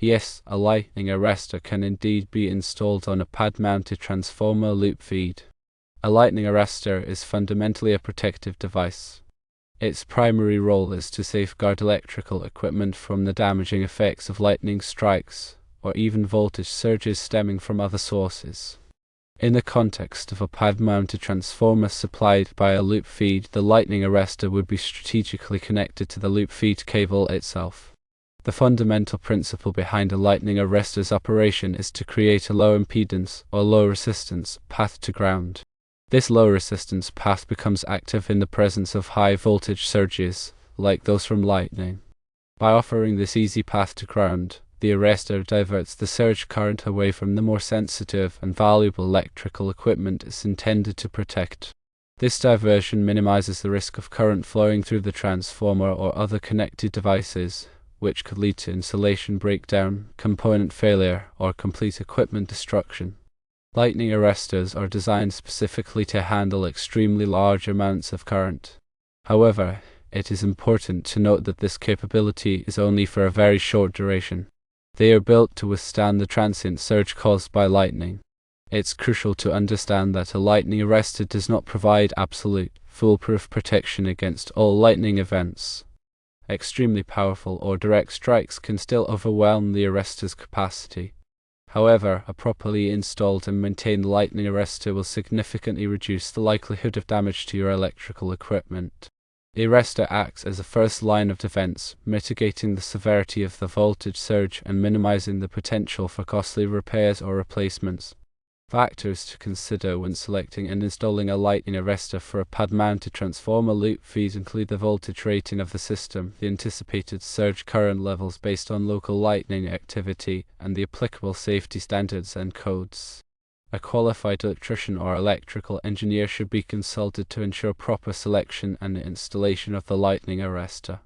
Yes, a lightning arrestor can indeed be installed on a pad-mounted transformer loop feed. A lightning arrestor is fundamentally a protective device. Its primary role is to safeguard electrical equipment from the damaging effects of lightning strikes, or even voltage surges stemming from other sources. In the context of a pad-mounted transformer supplied by a loop feed, the lightning arrestor would be strategically connected to the loop feed cable itself. The fundamental principle behind a lightning arrestor's operation is to create a low impedance, or low resistance, path to ground. This low resistance path becomes active in the presence of high voltage surges, like those from lightning. By offering this easy path to ground, the arrestor diverts the surge current away from the more sensitive and valuable electrical equipment it's intended to protect. This diversion minimizes the risk of current flowing through the transformer or other connected devices, which could lead to insulation breakdown, component failure, or complete equipment destruction. Lightning arrestors are designed specifically to handle extremely large amounts of current. However, it is important to note that this capability is only for a very short duration. They are built to withstand the transient surge caused by lightning. It's crucial to understand that a lightning arrestor does not provide absolute, foolproof protection against all lightning events. Extremely powerful or direct strikes can still overwhelm the arrestor's capacity. However, a properly installed and maintained lightning arrestor will significantly reduce the likelihood of damage to your electrical equipment. The arrestor acts as a first line of defense, mitigating the severity of the voltage surge and minimizing the potential for costly repairs or replacements. Factors to consider when selecting and installing a lightning arrestor for a pad-mounted transformer loop feed include the voltage rating of the system, the anticipated surge current levels based on local lightning activity, and the applicable safety standards and codes. A qualified electrician or electrical engineer should be consulted to ensure proper selection and installation of the lightning arrestor.